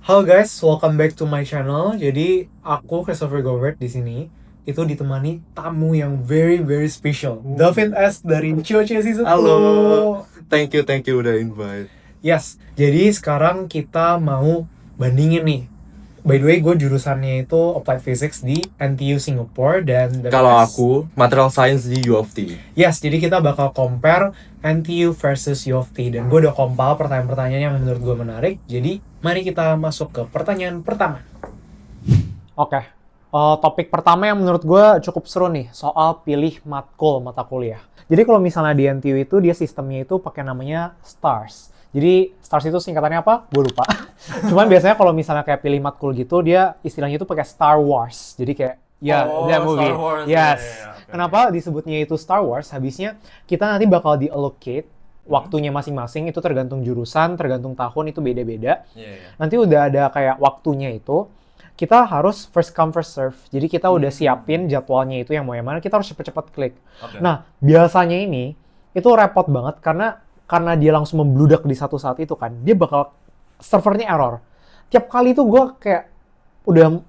Halo guys, welcome back to my channel. Jadi aku Christopher Gobert di sini itu ditemani tamu yang very very special. Davin S dari COC Season 2. Halo, thank you udah invite. Yes, jadi sekarang kita mau bandingin nih. By the way, gue jurusannya itu Applied Physics di NTU Singapore dan Kalau WS. aku Material Science di U of T. Yes, jadi kita bakal compare NTU versus U of T. Dan gue udah compile pertanyaan-pertanyaan yang menurut gue menarik. Jadi mari kita masuk ke pertanyaan pertama. Oke, topik pertama yang menurut gue cukup seru nih, soal pilih matkul mata kuliah. Jadi kalau misalnya di NTU itu dia sistemnya itu pakai namanya STARS. Jadi STARS itu singkatannya apa? Gue lupa. Cuman biasanya kalau misalnya kayak pilih matkul gitu, dia istilahnya itu pakai Star Wars. Jadi kayak that movie. Star Wars. Yes. Okay. Kenapa disebutnya itu Star Wars? Habisnya kita nanti bakal di-allocate waktunya masing-masing, itu tergantung jurusan, tergantung tahun, itu beda-beda. Nanti udah ada kayak waktunya itu, kita harus first come first serve. Jadi kita udah siapin jadwalnya itu yang mau yang mana, kita harus cepet-cepet klik. Okay. Nah, biasanya ini itu repot banget karena dia langsung membludak di satu saat itu kan, dia bakal servernya error. Tiap kali itu gue kayak udah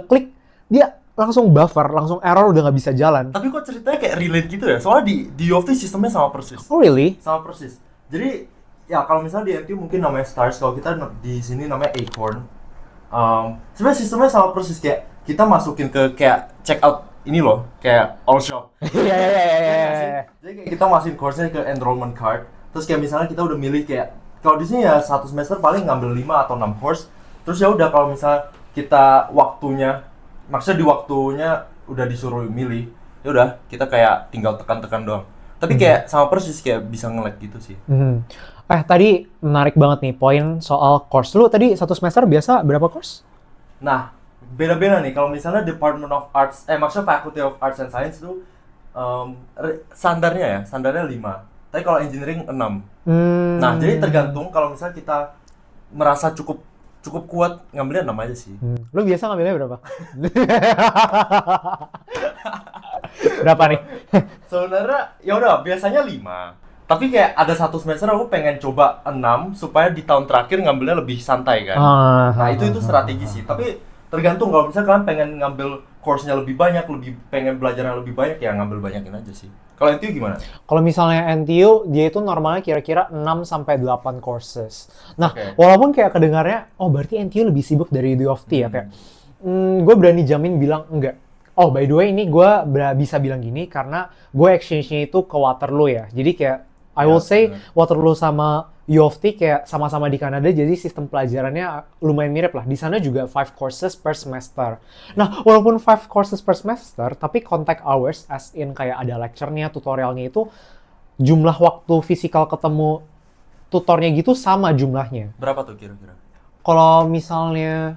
klik, dia langsung buffer, langsung error, udah nggak bisa jalan. Tapi kok ceritanya kayak relate gitu ya? Soalnya di U of T sistemnya sama persis. Oh really? Sama persis. Jadi ya kalau misalnya di NTU mungkin namanya Stars, kalau kita di sini namanya Acorn. Sebenarnya sistemnya sama persis, kayak kita masukin ke kayak check out ini loh, kayak all shop. Iya. Jadi kayak kita masukin course-nya ke enrollment card. Terus kayak misalnya kita udah milih kayak kalau di sini ya satu semester paling ngambil 5 atau 6 course. Terus ya udah kalau misalnya kita maksudnya di waktunya udah disuruh milih, ya udah kita kayak tinggal tekan-tekan doang. Tapi kayak sama persis kayak bisa nge-lag gitu sih. Tadi menarik banget nih poin soal course. Lu tadi satu semester biasa berapa course? Nah, beda-beda nih. Kalau misalnya Department of Arts, maksudnya Faculty of Arts and Science itu standarnya 5. Tapi kalau engineering 6. Nah, jadi tergantung kalau misalnya kita merasa cukup kuat, ngambilnya 6 aja sih. Lu biasa ngambilnya berapa? Berapa nih? Sebenarnya ya udah biasanya 5. Tapi kayak ada satu semester aku pengen coba 6 supaya di tahun terakhir ngambilnya lebih santai kan. Nah, itu strategi sih. Tapi tergantung kalau misalnya kalian pengen ngambil course-nya lebih banyak, lebih pengen belajarnya lebih banyak, ya ngambil banyakin aja sih. Kalau NTU gimana? Kalau misalnya NTU, dia itu normalnya kira-kira 6 sampai 8 courses. Nah, Oke. walaupun kayak kedengarnya, oh berarti NTU lebih sibuk dari U of T ya, kayak gue berani jamin bilang enggak. Oh, by the way, ini gue bisa bilang gini karena gue exchange-nya itu ke Waterloo ya. Jadi kayak, I will say bener. Waterloo sama U of T kayak sama-sama di Kanada, jadi sistem pelajarannya lumayan mirip lah. Di sana juga 5 courses per semester. Nah, walaupun 5 courses per semester, tapi contact hours, as in kayak ada lecture-nya, tutorialnya itu, jumlah waktu fisikal ketemu tutornya gitu sama jumlahnya. Berapa tuh kira-kira? Kalau misalnya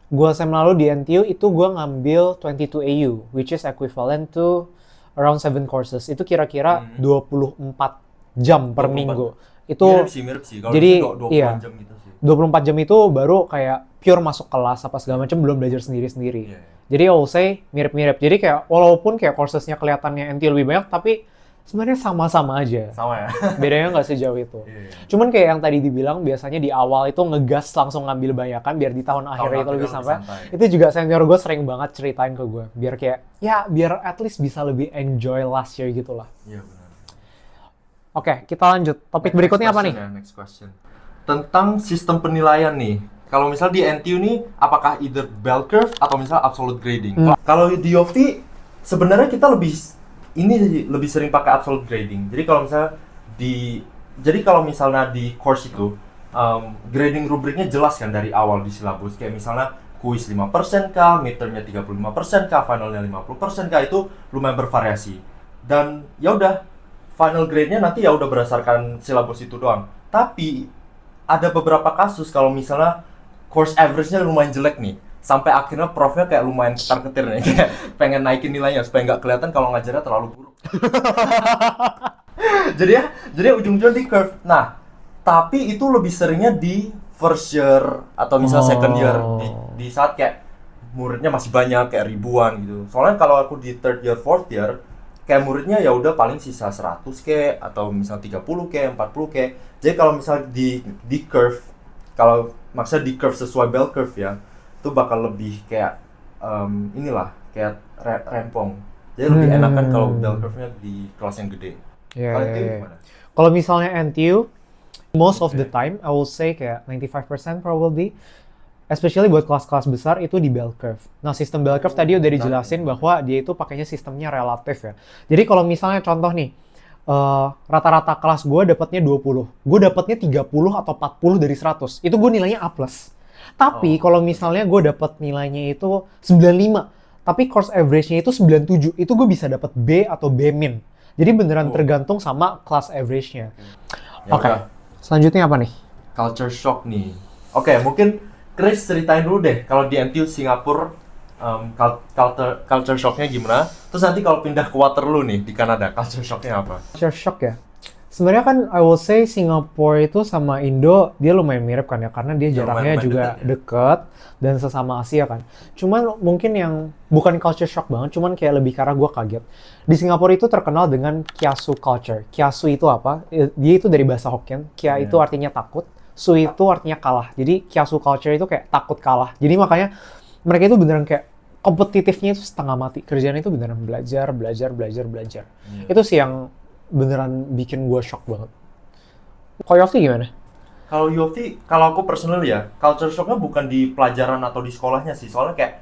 gue sem lalu di NTU itu gue ngambil 22 AU, which is equivalent to around 7 courses. Itu kira-kira 24 jam per 24. minggu. Itu Mirip sih. Kalau jadi di sini 24 iya, jam gitu sih. 24 jam itu baru kayak pure masuk kelas apa segala macam, belum belajar sendiri-sendiri. Iya. Jadi I will say mirip-mirip. Jadi kayak walaupun kayak coursesnya kelihatannya NTU lebih banyak, tapi sebenarnya sama-sama aja. Sama ya. Bedanya nggak sejauh itu. Iya. Cuman kayak yang tadi dibilang, biasanya di awal itu ngegas langsung ngambil banyakan biar di tahun akhirnya itu akhir lebih lebih sampai. santai. Itu juga senior gue sering banget ceritain ke gue. Biar kayak, ya biar at least bisa lebih enjoy last year gitu lah. Iya benar. Oke, kita lanjut. Topik berikutnya apa nih? Next question. Tentang sistem penilaian nih. Kalau misal di NTU nih, apakah either bell curve atau misal absolute grading? Kalau di U of T, sebenarnya kita lebih sering pakai absolute grading. Jadi kalau misalnya di course itu, grading rubriknya jelas kan dari awal di silabus. Kayak misalnya kuis 5% kah, midtermnya 35% kah, finalnya 50% kah, itu lumayan bervariasi. Dan ya udah, final grade-nya nanti ya udah berdasarkan silabus itu doang. Tapi ada beberapa kasus kalau misalnya course average-nya lumayan jelek nih, sampai akhirnya profnya kayak lumayan ketar-ketir nih, kayak pengen naikin nilainya supaya nggak kelihatan kalau ngajarnya terlalu buruk. jadi ujung-ujungnya di curve. Nah, tapi itu lebih seringnya di first year atau misal second year, di saat kayak muridnya masih banyak kayak ribuan gitu. Soalnya kalau aku di third year, fourth year, kayak muridnya ya udah paling sisa 100k atau misal 30k, 40k. Jadi kalau misal di curve, kalau maksudnya di curve sesuai bell curve ya, itu bakal lebih kayak inilah kayak rempong. Jadi lebih enakan kalau bell curve-nya di kelas yang gede. Iya, Kalau iya, itu iya. gimana? Kalau misalnya NTU, most of the Oke. time, I will say kayak 95% probably, especially buat kelas-kelas besar itu di bell curve. Nah, sistem bell curve tadi udah Menarik, dijelasin menarik. bahwa dia itu pakainya sistemnya relatif ya. Jadi kalau misalnya contoh nih, rata-rata kelas gue dapatnya 20, gue dapatnya 30 atau 40 dari 100, itu gue nilainya A+. Tapi Oh, kalau oke. misalnya gue dapat nilainya itu 95, tapi course average-nya itu 97, itu gue bisa dapat B atau B min. Jadi beneran Oh, tergantung sama class average-nya. oke. Ya Oke, udah, selanjutnya apa nih? culture shock nih. Oke, mungkin Chris ceritain dulu deh kalau di NTU Singapura culture shocknya gimana. Terus nanti kalau pindah ke Waterloo nih di Kanada, culture shocknya apa? Culture shock ya. Sebenarnya kan I will say Singapura itu sama Indo dia lumayan mirip kan ya, karena dia Ya jaraknya lumayan juga dekat ya. deket dan sesama Asia kan. Cuman mungkin yang bukan culture shock banget, cuman kayak lebih karena gue kaget. Di Singapura itu terkenal dengan kiasu culture. Kiasu itu apa? Dia itu dari bahasa Hokkien. Kia itu Ya. artinya takut, su itu artinya kalah. Jadi kiasu culture itu kayak takut kalah. Jadi makanya mereka itu beneran kayak kompetitifnya itu setengah mati. Kerjaan itu beneran belajar, belajar, belajar, belajar. Iya. Itu sih yang beneran bikin gue shock banget. Kalau Yofi gimana? Kalau Yofi, kalau aku personal ya, culture shocknya bukan di pelajaran atau di sekolahnya sih. Soalnya kayak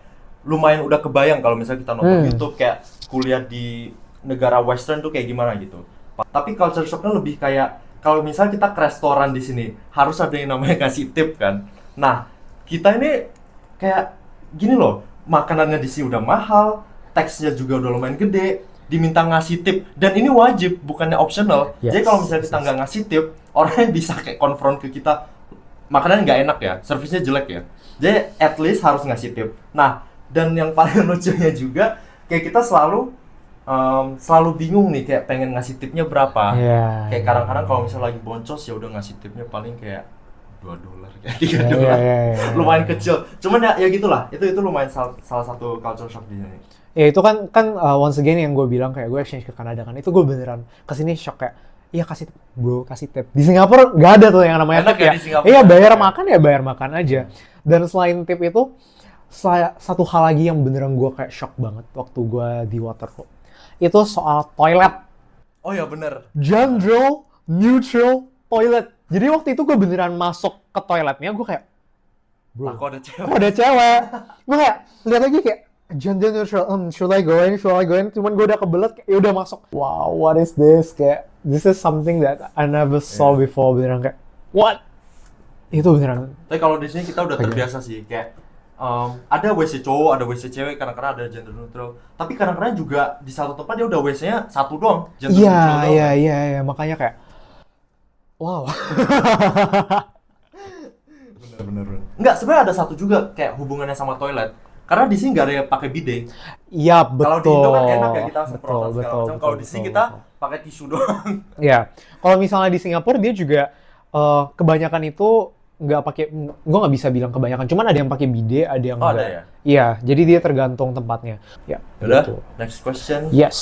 lumayan udah kebayang kalau misalnya kita nonton YouTube kayak kuliah di negara Western tuh kayak gimana gitu. Tapi culture shocknya lebih kayak kalau misalnya kita ke restoran di sini harus ada yang namanya ngasih tip kan. Nah, kita ini kayak gini loh, makanannya di sini udah mahal, teksnya juga udah lumayan gede, diminta ngasih tip dan ini wajib bukannya optional. Jadi kalau misalnya kita nggak ngasih tip, orangnya bisa kayak konfront ke kita, makanan nggak enak ya, servisnya jelek ya. Jadi at least harus ngasih tip. Nah, dan yang paling lucunya juga kayak kita selalu bingung nih kayak pengen ngasih tipnya berapa. Iya. Kayak kadang-kadang kalau misalnya lagi boncos ya udah ngasih tipnya paling kayak $2 kayak Iya, 3 iya, dolar. iya, iya. Lumayan kecil. Cuman ya gitulah. Itu lumayan salah satu culture shock di sini. Ya itu kan once again yang gue bilang kayak gue exchange ke Kanada kan, itu gue beneran kesini shock kayak, iya kasih tip, bro, kasih tip. Di Singapura nggak ada tuh yang namanya Enak tip ya ya. di Singapura. Iya bayar Ya. makan ya bayar makan aja. Dan selain tip itu, satu hal lagi yang beneran gue kayak shock banget waktu gue di Waterloo. Itu soal toilet. Oh ya bener. Gender neutral toilet. Jadi waktu itu gue beneran masuk ke toiletnya, gue kayak, Lah bro, kok ada cewek. kok ada cewek? Gue kayak lihat lagi kayak gender neutral. Should I go in? Should I go in? Cuman gue udah kebelet, kayak, ya udah masuk. Wow, what is this? Kayak this is something that I never saw Yeah. before. Beneran kayak what? Itu beneran. Tapi kalau di sini kita udah terbiasa sih kayak ada WC cowok, ada WC cewek, kadang-kadang ada gender neutral. Tapi kadang-kadang juga di satu tempat dia udah WC-nya satu doang, gender Iya, neutral doang. iya, iya, iya. Makanya kayak wow. Bener. Enggak, sebenarnya ada satu juga kayak hubungannya sama toilet. Karena di sini nggak ada yang pakai bidet. Iya, betul. Kalau di Indo kan enak ya kita semprotan segala betul, macam. Kalau di sini kita pakai tisu doang. ya, kalau misalnya di Singapura dia juga kebanyakan itu nggak pakai, gue nggak bisa bilang kebanyakan, cuman ada yang pakai bidet, ada yang Oh, ada enggak. ya? Iya, jadi dia tergantung tempatnya. Ya, Udah, gitu. next question. Yes.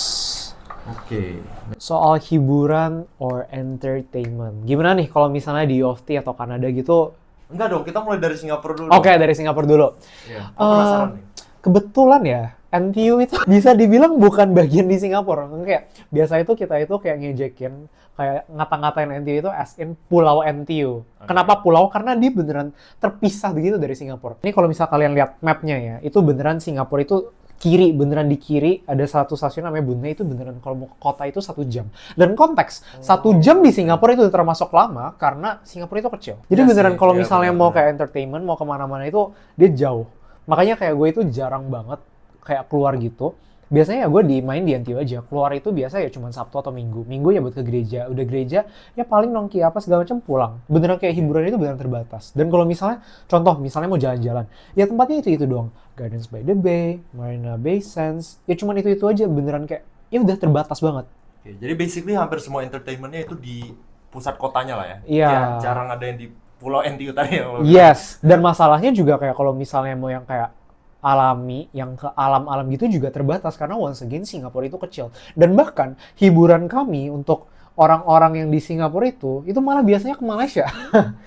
Oke. Soal hiburan or entertainment. Gimana nih kalau misalnya di UofT atau Kanada gitu? Enggak dong, kita mulai dari Singapura dulu. Oke, dari Singapura dulu. Iya, aku penasaran nih. Kebetulan ya, NTU itu bisa dibilang bukan bagian di Singapura. Kayak biasa itu kita itu kayak ngejekin, kayak ngata-ngatain NTU itu as in Pulau NTU. Oke. Kenapa pulau? Karena dia beneran terpisah begitu dari Singapura. Ini kalau misal kalian lihat mapnya ya, itu beneran Singapura itu kiri, beneran di kiri ada satu stasiun namanya Boon Lay, itu beneran kalau mau ke kota itu 1 jam. Dan konteks, 1 jam di Singapura itu termasuk lama karena Singapura itu kecil. Jadi Iya beneran sih, kalau iya, misalnya benar, mau benar. kayak entertainment, mau kemana-mana itu dia jauh. Makanya kayak gue itu jarang banget kayak keluar gitu. Biasanya ya gue main di NTU aja. Keluar itu biasa ya cuma Sabtu atau Minggu. Minggu ya buat ke gereja. Udah gereja ya paling nongki apa segala macam pulang. Beneran kayak hiburan itu beneran terbatas. Dan kalau misalnya contoh misalnya mau jalan-jalan, ya tempatnya itu doang. Gardens by the Bay, Marina Bay Sands, ya cuman itu aja, beneran kayak ya udah terbatas banget. Oke, jadi basically hampir semua entertainmentnya itu di pusat kotanya lah ya. Iya. Ya, jarang ada yang di Pulau NTU tadi yang lo bilang. Yes, dan masalahnya juga kayak kalau misalnya mau yang kayak alami, yang ke alam-alam gitu juga terbatas karena once again Singapura itu kecil. Dan bahkan hiburan kami untuk orang-orang yang di Singapura itu malah biasanya ke Malaysia,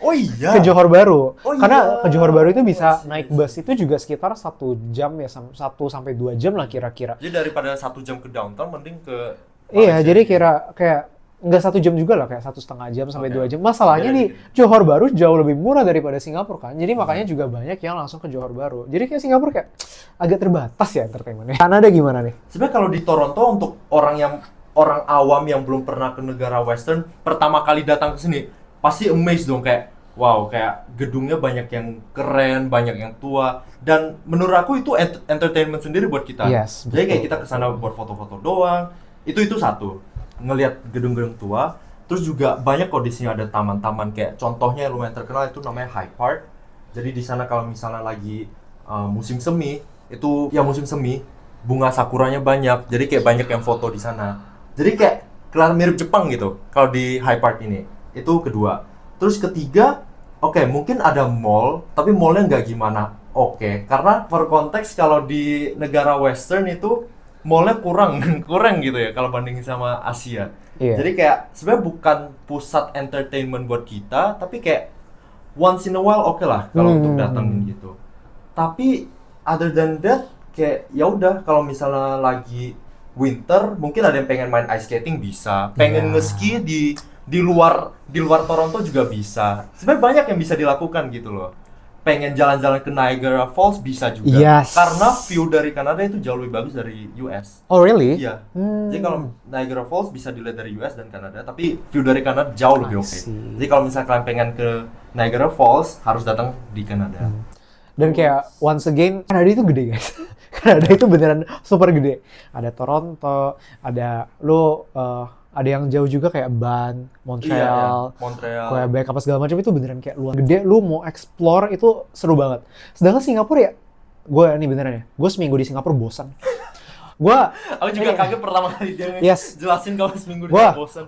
Oh iya. ke Johor Bahru. Oh Karena iya. ke Johor Bahru itu bisa Oh, naik iya, bus iya. itu juga sekitar 1 jam ya, 1 sampai 2 jam lah kira-kira. Jadi daripada 1 jam ke downtown, mending ke Iya, Malaysia jadi gitu. kira kayak nggak 1 jam juga lah, kayak 1,5 jam sampai Oke. 2 jam. Masalahnya Beda di dikit. Johor Bahru jauh lebih murah daripada Singapura kan. Jadi makanya juga banyak yang langsung ke Johor Bahru. Jadi kayak Singapura kayak agak terbatas ya entertainmentnya. Kanada gimana nih? Sebenarnya kalau di Toronto untuk orang awam yang belum pernah ke negara Western, pertama kali datang ke sini pasti amazed dong, kayak wow, kayak gedungnya banyak yang keren, banyak yang tua, dan menurut aku itu entertainment sendiri buat kita. Yes, Jadi kayak betul, kita kesana buat foto-foto doang. Itu satu, ngelihat gedung-gedung tua. Terus juga banyak kok di sini ada taman-taman, kayak contohnya yang lumayan terkenal itu namanya Hyde Park. Jadi di sana kalau misalnya lagi musim semi, itu ya musim semi, bunga sakuranya banyak. Jadi kayak banyak yang foto di sana. Jadi kayak kelihatan mirip Jepang gitu kalau di Hyde Park ini. Itu kedua. Terus ketiga, oke, mungkin ada mall, tapi mallnya nggak gimana. Oke, karena for konteks kalau di negara Western itu mallnya kurang kurang gitu ya kalau bandingin sama Asia. Iya. Jadi kayak sebenarnya bukan pusat entertainment buat kita, tapi kayak once in a while oke lah kalau untuk datengin gitu. Tapi other than that, kayak ya udah kalau misalnya lagi winter, mungkin ada yang pengen main ice skating bisa, pengen Iya. nge-ski di luar Toronto juga bisa. Sebenarnya banyak yang bisa dilakukan gitu loh. Pengen jalan-jalan ke Niagara Falls bisa juga. Yes. Karena view dari Kanada itu jauh lebih bagus dari US. Oh really? Iya. Hmm. Jadi kalau Niagara Falls bisa dilihat dari US dan Kanada, tapi view dari Kanada jauh lebih I oke. see. Jadi kalau misalnya kalian pengen ke Niagara Falls, harus datang di Kanada. Dan kayak once again, Kanada itu gede guys. Kanada itu beneran super gede. Ada Toronto, ada yang jauh juga kayak Banff, Montreal, Montreal. Quebec, apa segala macam itu beneran kayak luar gede. Lu mau explore itu seru banget. Sedangkan Singapura ya, gue ini beneran ya, gue seminggu di Singapura bosan. Gue Aku juga kaget pertama kali dia Yes. jelasin kalau seminggu di gue sana bosan.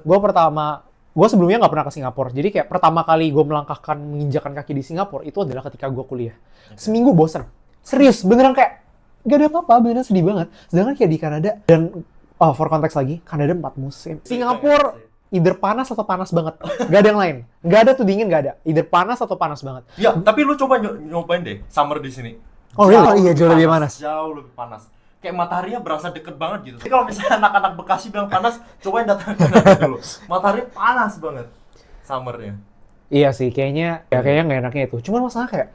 gue sebelumnya nggak pernah ke Singapura. Jadi kayak pertama kali gue menginjakan kaki di Singapura itu adalah ketika gue kuliah. Seminggu bosan. Serius, beneran kayak gak ada apa-apa, beneran sedih banget. Sedangkan kayak di Kanada dan for konteks lagi, Kanada 4 musim. Singapura either panas atau panas banget. Gak ada yang lain. Gak ada tuh dingin, gak ada. Either panas atau panas banget. Ya, tapi lu coba nyobain deh summer di sini. Oh, really? Oh, iya, jauh lebih panas. Jauh lebih panas. Kayak mataharinya berasa deket banget gitu. Jadi kalau misalnya anak-anak Bekasi bilang panas, cobain datang ke Kanada dulu. Matahari panas banget summernya. Iya sih, kayaknya nggak enaknya itu. Cuman masalah kayak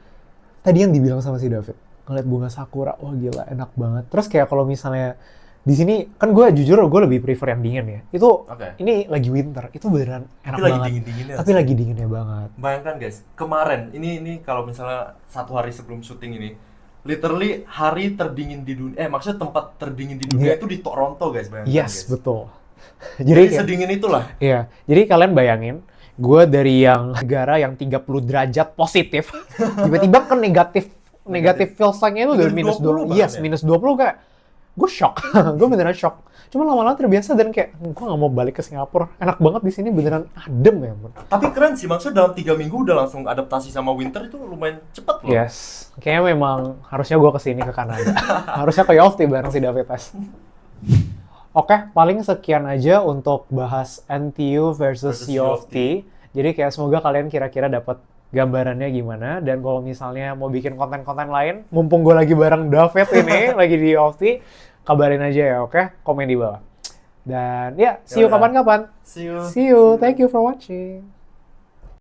tadi yang dibilang sama si David, ngeliat bunga sakura, wah gila enak banget. Terus kayak kalau misalnya di sini kan gue jujur gue lebih prefer yang dingin ya. Itu Oke. ini lagi winter, itu beneran enak Tapi lagi banget. dingin-dinginnya. Tapi lagi dinginnya banget. Bayangkan guys, kemarin ini kalau misalnya 1 hari sebelum syuting ini, literally hari terdingin di dunia, maksudnya tempat terdingin di dunia Iya. itu di Toronto guys, bayangkan Yes, guys. betul. Jadi kayak- sedingin itulah. Iya, jadi kalian bayangin, gue dari yang negara yang 30 derajat positif, tiba-tiba ke negatif feel sign-nya itu dari Minus minus 20 20. Yes, bahkan ya? minus 20 kayak, gue shock, gue beneran shock. Cuma lama-lama terbiasa dan kayak, gue gak mau balik ke Singapura. Enak banget di sini, beneran adem ya ampun. Tapi keren sih, maksudnya dalam 3 minggu udah langsung adaptasi sama winter itu lumayan cepet loh. Yes, kayaknya memang harusnya gue kesini ke Kanada. Harusnya ke Yofty bareng si David S. Oke, paling sekian aja untuk bahas NTU versus Versus Yofty. Jadi kayak semoga kalian kira-kira dapat gambarannya gimana. Dan kalau misalnya mau bikin konten-konten lain, mumpung gue lagi bareng David ini, lagi di Yofty, kabarin aja ya, oke? Komen di bawah. Dan ya, see you Yaudah. kapan-kapan. See you. See you, thank you for watching.